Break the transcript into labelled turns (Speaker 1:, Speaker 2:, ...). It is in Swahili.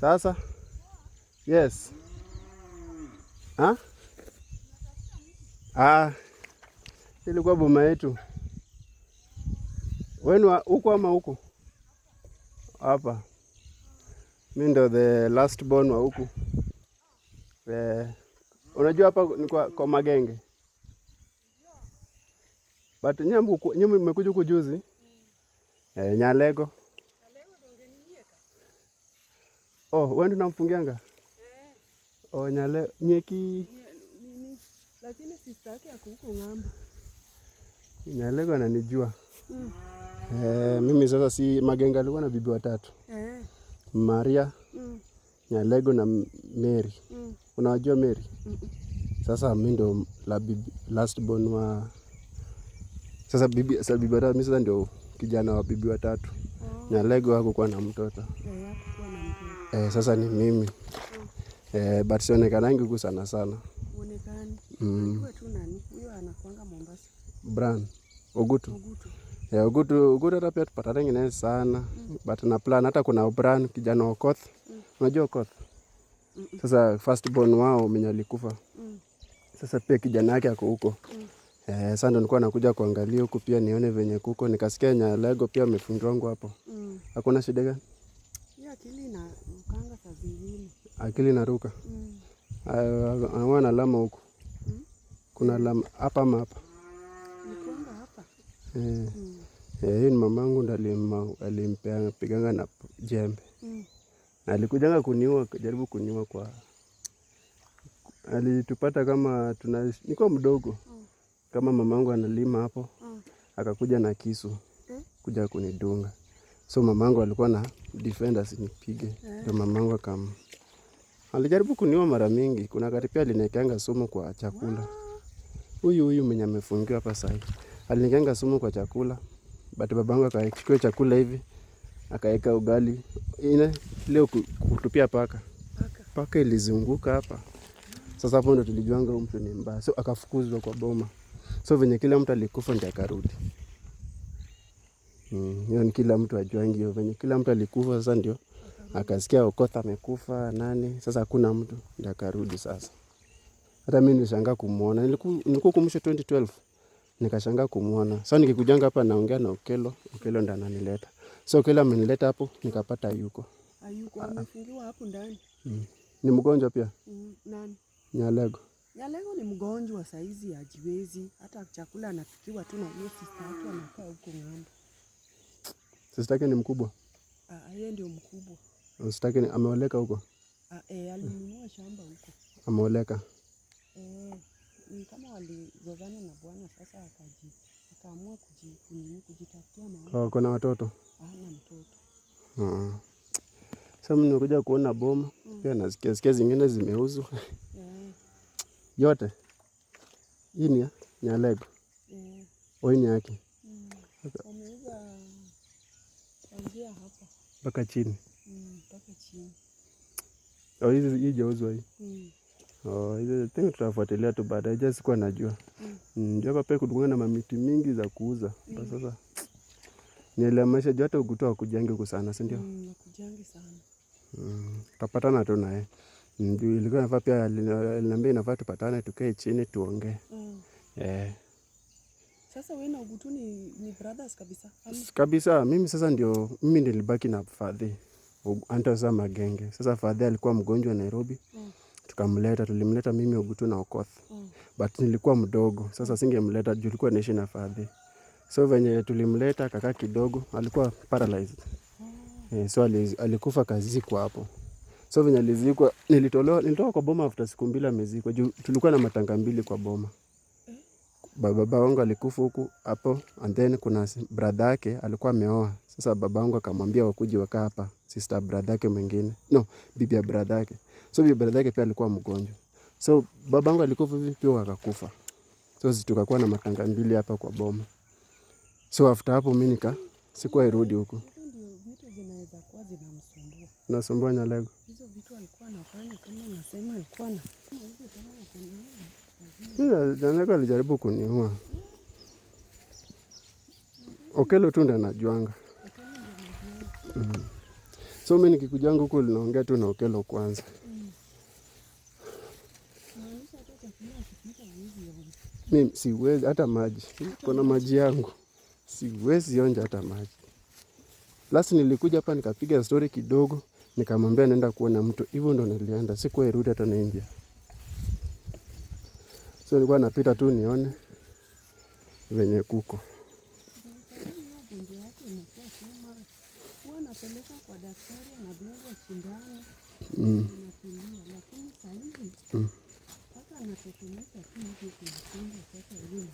Speaker 1: Sasa yes. Ilikuwa boma yetu. Wenu huko ama huko? Hapa. Mimi ndo the last born wa huku. Unajua hapa ni kwa Magenge. But nyumbu mmekuja huku juzi. Nyalego. Oh, wewe ndo namfungianga? Oh, nyeki.
Speaker 2: Lakini sister yake ako huko ng'ambo.
Speaker 1: Nyalego ananijua. Mimi sasa si Magenge alikuwa na bibi watatu. Maria, Nyalego na Mary. Unawajua Mary? Sasa mimi ndo last born wa sasa bibi watatu, mimi sasa ndio kijana wa bibi watatu. Nyalego hakukuwa na mtoto. Sasa ni mimi. But sionekanangi huku sana sana.
Speaker 2: Uonekani. Unajua tu nani? Huyo anakuanga Mombasa.
Speaker 1: Bran. Ogutu. Ogutu hata pia tupatane naye sana. But na plan hata kuna Bran kijana wa Okoth. Unajua Okoth? Sasa first born wao mwenye alikufa. Sasa pia kijana yake ako huko. Sasa ndo nilikuwa nakuja kuangalia huku pia nione venye kuko. Nikasikia Nyalego pia amefungiwa hapo. Hakuna shida gani?
Speaker 2: Ya akili inarukanga saa zingine.
Speaker 1: Akili inaruka. Anaona alama huko. Kuna alama hapa ama hapa?
Speaker 2: Nikuanga hapa.
Speaker 1: Hiyo ni mamangu ndo alimpea piganga na jembe. Alikujanga kuniua, jaribu kuniua kwa alitupata kama nilikuwa mdogo. Kama mamangu analima hapo. Akakuja na kisu kuja kunidunga. So mamangu alikuwa na defenders nipige. Ndio mamangu alijaribu kuniua mara mingi. Kuna wakati pia aliniwekanga sumu kwa chakula. Huyu mwenye amefungiwa hapa sasa. Aliniwekanga sumu kwa chakula. But babangu akachukua chakula hivi. Akaweka ugali. Leo kutupia paka. Paka ilizunguka hapa. Sasa hapo ndo tulijuanga huyu mtu ni mbaya. So akafukuzwa kwa boma. So venye kila mtu alikufa ndiye akarudi. Hiyo ni kila mtu ajuangi hiyo. Venye kila mtu alikufa sasa ndio akasikia Okoth amekufa nani. Sasa hakuna mtu ndiye akarudi sasa. Hata mimi nilishangaa kumuona. Nilikuwa kumsho 2012. Nikashangaa kumuona. Sasa nikikujanga hapa naongea na Okelo ndo ananileta. So Okelo amenileta hapo nikapata yuko.
Speaker 2: Hayuko amefungiwa hapo ndani.
Speaker 1: Ni mgonjwa pia?
Speaker 2: Nani?
Speaker 1: Nyalego.
Speaker 2: Nyalego ni mgonjwa saizi hajiwezi. Hata chakula anapikiwa tu na hiyo sister yake anakaa huko ng'ambo.
Speaker 1: Sister yake ni mkubwa?
Speaker 2: Yeye ndio mkubwa.
Speaker 1: Sister yake ameoleka huko?
Speaker 2: Alinunua shamba huko.
Speaker 1: Ameoleka?
Speaker 2: Ni kama walizozana na bwana sasa akaamua kujitafutia maisha.
Speaker 1: Kuna watoto?
Speaker 2: Hana mtoto.
Speaker 1: Sasa mimi nimekuja kuona boma. Pia nasikia zingine zimeuzwa. Yote? Hii ni Nyalego? Hii ni yake?
Speaker 2: Wameuza kuanzia hapa.
Speaker 1: Mpaka chini?
Speaker 2: Mpaka chini.
Speaker 1: Hii jauzwa hii? Hizo thing tutafuatilia tu baadaye. Just sikuwa najua. Ndio hapa pia kudungana na mamiti mingi za kuuza. Sasa nielemasha juu hata ukutoa kujangi huku sana, si ndio?
Speaker 2: Kujangi sana.
Speaker 1: Tutapatana tu naye. Ndio ilikuwa nafaa pia aliniambia inafaa tupatane tukae chini tuongee.
Speaker 2: Sasa wewe na Ogutu ni brothers kabisa?
Speaker 1: Kabisa. Mimi nilibaki na Fadhi. Sasa Magenge. Sasa Fadhi alikuwa mgonjwa Nairobi. Tulimleta mimi Ogutu na Okoth. But nilikuwa mdogo. Sasa singemleta juu tulikuwa naishi na Fadhi. So venye tulimleta kaka kidogo alikuwa paralyzed. So alikufa kazikwa hapo. So venye alizikwa nilitoka kwa boma after siku 2 amezikwa. Juu tulikuwa na matanga 2 kwa boma. Baba wangu alikufa huku hapo, and then kuna brother yake alikuwa ameoa. Sasa baba wangu akamwambia wakuje wakaa hapa sister brother yake mwingine. No, bibi ya brother yake. So bibi brother yake pia alikuwa mgonjwa. So baba wangu alikufa hivi pia akakufa. So sisi tukakuwa na matanga 2 hapa kwa boma. So after hapo mimi sikuwa irudi huku.
Speaker 2: Ndio vitu zinaweza kuwa zinamsumbua.
Speaker 1: Nasumbua Nyalego.
Speaker 2: Hizo vitu alikuwa anafanya kama unasema alikuwa na
Speaker 1: Nyalego alijaribu kuniua. Okelo tu ndo anajuanga. So mimi nikikujanga huko linaongea tu na Okello kwanza. Mimi siwezi hata maji. Kuna maji yangu. Siwezi onja hata maji. Last nilikuja hapa nikapiga story kidogo, nikamwambia naenda kuona mtu. Hivyo ndo nilienda. Sikuwahi rudi hata na India. So nilikuwa napita tu nione venye kuko.
Speaker 2: Anapeleka kwa daktari anadungwa sindano. Lakini sasa hivi sasa anatetemeka tu hivi kujifunza sasa hivi.